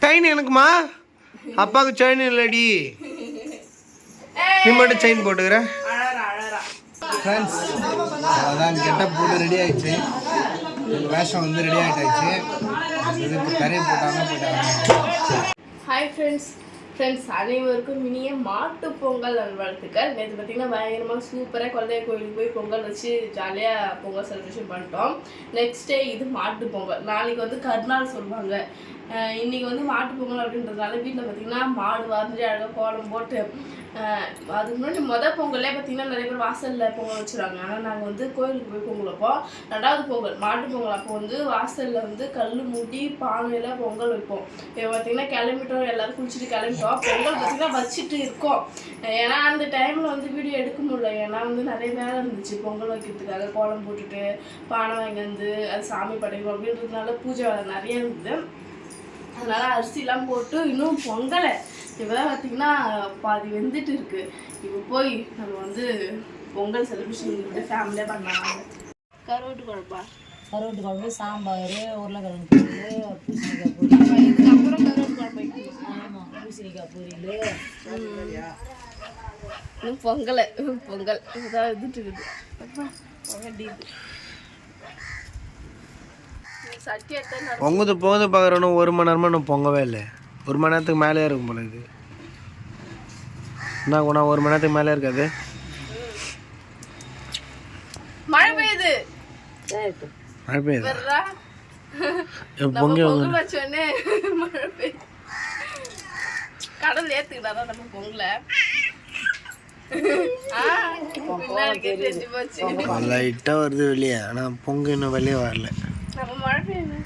Chain எனக்குமா அப்பாவுக்கு chain இல்லடி நீ மட்டும் செயின் போட்டுக்கிற ஃப்ரெண்ட்ஸ் அதான் கெட்டப் போட்டு ரெடி ஆயிடுச்சு வேஷம் வந்து ரெடி ஆகிட்டாச்சு இதுக்கு கறி போட்டாங்க போயிட்டாங்க ஹாய் ஃப்ரெண்ட்ஸ் அனைவருக்கும் இனிய மாட்டு பொங்கல் நல்வாழ்த்துக்கள். நேற்று பார்த்தீங்கன்னா பயங்கரமாக சூப்பராக கொல்லைய கோயிலுக்கு போய் பொங்கல் வச்சு ஜாலியாக பொங்கல் செலிப்ரேஷன் பண்ணிட்டோம். நெக்ஸ்ட் டே இது மாட்டு பொங்கல், நாளைக்கு வந்து கருநாள் சொல்லுவாங்க. இன்றைக்கி வந்து மாட்டு பொங்கல் அப்படின்றதுனால வீட்டில் பார்த்திங்கன்னா மாடு வரைஞ்சி அழகாக கோலம் போட்டு அதுக்கு முன்னாடி பொங்கல்லே பார்த்திங்கன்னா நிறைய பேர் வாசலில் பொங்கல் வச்சுருவாங்க. ஆனால் நாங்கள் வந்து கோயிலுக்கு போய் பொங்கல் வைப்போம். ரெண்டாவது பொங்கல் மாட்டு பொங்கல் அப்போ வந்து வாசலில் வந்து கல் மூட்டி பானையில் பொங்கல் வைப்போம். இப்போ பார்த்திங்கன்னா கிளம்பிட்டோம், எல்லோரும் குளிச்சுட்டு கிளம்பிட்டோம். பொங்கல் பார்த்திங்கன்னா வச்சுட்டு இருக்கோம். ஏன்னா அந்த டைமில் வந்து வீடியோ எடுக்க முடியல, ஏன்னா வந்து நிறைய வேலை இருந்துச்சு. பொங்கல் வைக்கிறதுக்காக கோலம் போட்டுட்டு பானை வாங்கி வந்து அது சாமி படைக்கணும் அப்படின்றதுனால பூஜை வேலை நிறைய இருந்தது. அதனால் அரிசிலாம் போட்டு இன்னும் பொங்கலை இப்போ தான் பார்த்திங்கன்னா பாதி வெந்துட்டு இருக்குது. இப்போ போய் நம்ம வந்து பொங்கல் செலிப்ரேஷன் வந்து ஃபேமிலியாக பண்ணாங்க. கருவாட்டு குழம்பு, சாம்பார், உருளைக்கிழங்கு பொரியல், பூசணிக்காய் பொரியல், இதுக்கப்புறம் கருவாட்டு குழம்பு வைக்கணும். ஆமாம், பூசணிக்காய் பொரியல். இன்னும் பொங்கல் இதுதான் வந்துட்டு இருக்குது. பொங்குது போகுது பார்க்குறோன்னு 1 மணி நேரமாக இன்னும் பொங்கவே இல்லை. 1 மணி நேரத்துக்கு மேலே இருக்கும் போல இது. என்ன குணா 1 மணி நேரத்துக்கு மேலே இருக்காது. மழை பெய்யுது பொங்கி வச்சோடனே மழை பெய்யுது. கடல் ஏற்றுக்கிட்டாதான் நம்ம பொங்கலை லைட்டாக வருது வெளியே, ஆனால் பொங்கல் இன்னும் வெளியே வரல. நம்ம மழை பெய்யுது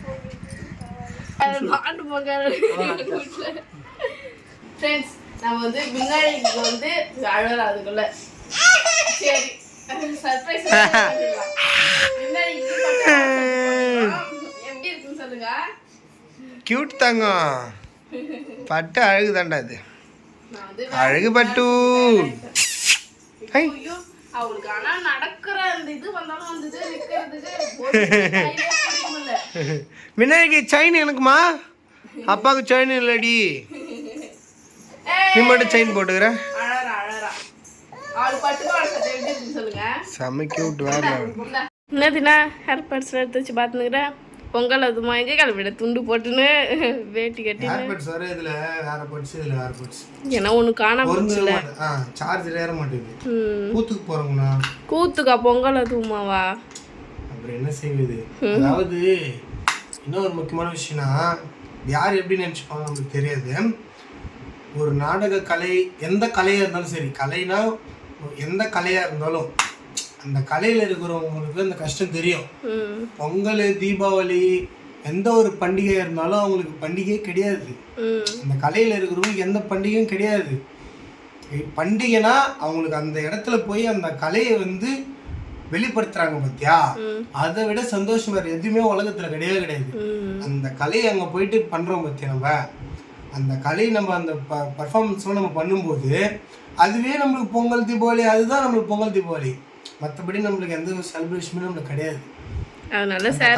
மாட்டு பொங்கல். ஃப்ரெண்ட்ஸ் நம்ம வந்து விநாயகருக்கு வந்து அழகா அதுக்குள்ள சரி சர்ப்ரைஸ் எப்படி இருக்குன்னு சொல்லுங்க. கியூட் தங்கம் பட்டு அழகு தாண்டா அது, அழகு பட்டு. அவளுக்கு ஆனா நடக்கிற அந்த இது வந்தாலும் வந்தது நிக்கிறதுக்கு விநாயகர் செயின் எனக்குமா அப்பாவுக்கு செயின் இல்லடி நீ மட்டும் செயின் போட்டுக்கிற செம்ம கியூட். வேற என்னதுன்னா ஹேர் பர்ஸ் எடுத்து வச்சு பார்த்துக்கிறேன். பொங்கல் அதுமா எங்கே கிளம்பிட துண்டு போட்டுன்னு வேட்டி கட்டின்னு ஏன்னா ஒன்று காணாம போச்சுல, சார்ஜர் ஏற மாட்டேங்குது. கூத்துக்கு போறோம்னா கூத்துக்கா பொங்கல் அதுமாவா அப்புறம் என்ன செய்வது. அதாவது இன்னொரு முக்கியமான விஷயம்னா யார் எப்படி நினச்சிப்பாங்க நமக்கு தெரியாது. ஒரு நாடக கலை எந்த கலையாக இருந்தாலும் சரி, கலைனா எந்த கலையாக இருந்தாலும் அந்த கலையில் இருக்கிறவங்களுக்கு அந்த கஷ்டம் தெரியும். பொங்கல், தீபாவளி எந்த ஒரு பண்டிகையாக இருந்தாலும் அவங்களுக்கு பண்டிகையே கிடையாது. அந்த கலையில் இருக்கிறவங்களுக்கு எந்த பண்டிகையும் கிடையாது. பண்டிகைனா அவங்களுக்கு அந்த இடத்துல போய் அந்த கலையை வந்து வெளிப்படுத்துறாங்க பார்த்தியா, அதை விட சந்தோஷம் வேறு எதுவுமே உலகத்தில் கிடையவே கிடையாது. அந்த கலையை அங்கே போயிட்டு பண்ணுறோம் பார்த்தியா, நம்ம அந்த கலையை நம்ம அந்த பர்ஃபார்மன்ஸ்லாம் நம்ம பண்ணும்போது அதுவே நம்மளுக்கு பொங்கல் தீபாவளி, அதுதான் நம்மளுக்கு பொங்கல் தீபாவளி. மற்றபடி நம்மளுக்கு எந்த ஒரு செலிப்ரேஷனும் நம்மளுக்கு கிடையாது.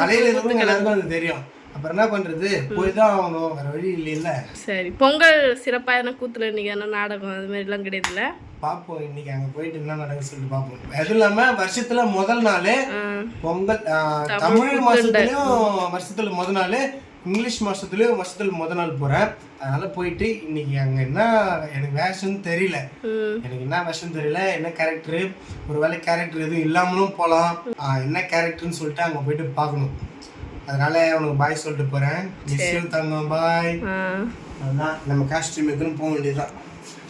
கலையில் இருக்கிறவங்க எல்லாருக்கும் அது தெரியும். அப்புறம் என்ன பண்ணுறது, போய் தான் ஆகணும், வேறு வழி இல்லைல்ல. சரி, பொங்கல் சிறப்பான கூத்துல இன்னைக்கு என்ன நாடகம் அது மாதிரிலாம் கிடையாதுல்ல. பார்ப்போம் இன்னைக்கு அங்கே போயிட்டு என்ன நடக்கும் சொல்லிட்டு பார்ப்போம். அதுவும் இல்லாமல் வருஷத்துல முதல் நாள் பொங்கல், தமிழ் மாதத்துலேயும் வருஷத்துல முதல் நாள், இங்கிலீஷ் மாதத்துலேயும் வருஷத்துல முதல் நாள் போகிறேன். அதனால் போயிட்டு இன்னைக்கு அங்கே என்ன எனக்கு வேஷம்னு தெரியல, எனக்கு என்ன வேஷம் தெரியல, என்ன கேரக்டரு, ஒரு வேளை கேரக்டர் எதுவும் இல்லாமலும் போகலாம். என்ன கேரக்டர்னு சொல்லிட்டு அங்கே போயிட்டு பார்க்கணும். அதனால உனக்கு பாய் சொல்லிட்டு போகிறேன். மிஸ் தங்கம் பாய். அதுதான் நம்ம காஸ்டியூம் எதுன்னு போக வேண்டியதுதான்.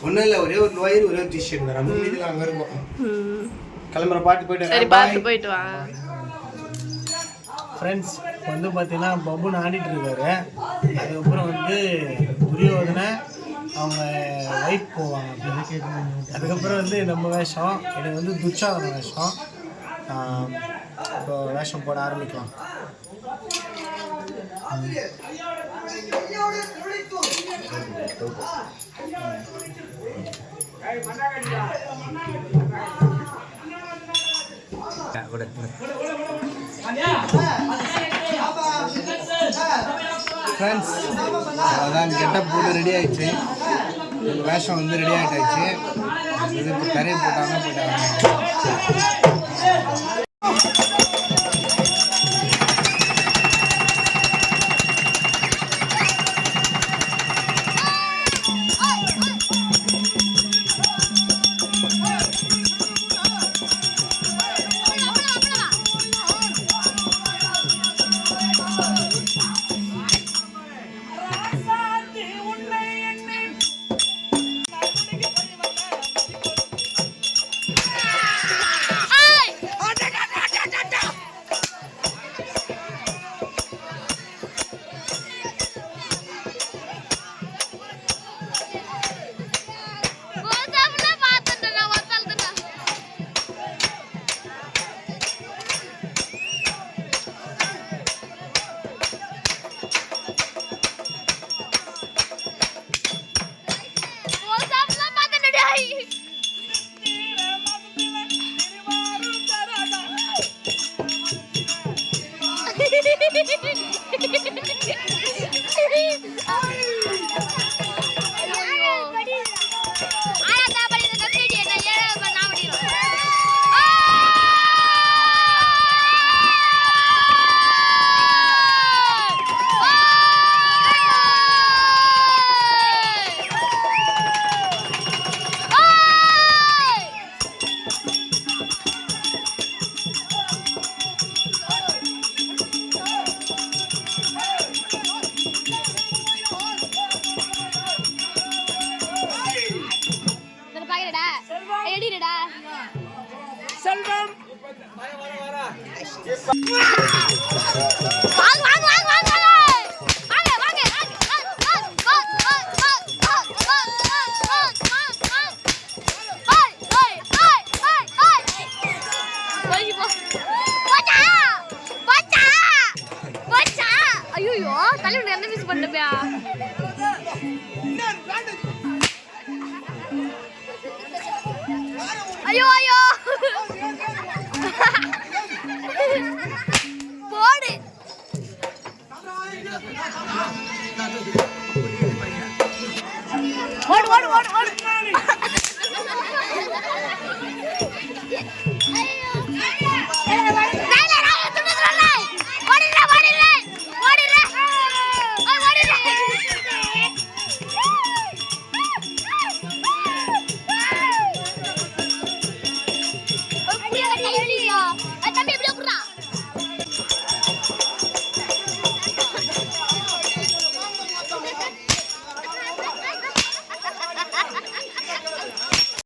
ஒன்றும் இல்லை, ஒரே ஒரு லோயர், ஒரே ஒரு டிஷர்ட் தான். நம்ம இதெல்லாம் அங்கே இருக்கும். கிளம்புற பாட்டு போயிட்டு வா. ஃப்ரெண்ட்ஸ் வந்து பார்த்தீங்கன்னா பபுன்னு ஆடிட்டு இருக்காரு. அதுக்கப்புறம் வந்து துரியோதனை அவங்க ஒய்ஃப் போவாங்க. அதுக்கப்புறம் வந்து நம்ம வேஷம், எனக்கு வந்து துச்சாதன வேஷம். இப்போ வேஷம் போட ஆரம்பிக்கலாம். ஃப்ரெண்ட்ஸ் அதான் கெட்டப் போட்டு ரெடி ஆயிடுச்சு. வேஷம் வந்து ரெடி ஆகிட்டாச்சு. இது இப்போ கரையை போட்டாங்க போயிட்டாங்க. செல்வம் ஐயோ தலைவன் என்ன மிஸ் பண்ணப்பியா ஐயோ ஐயோ போடு ஓடு ஓடு ஓடு ஓடு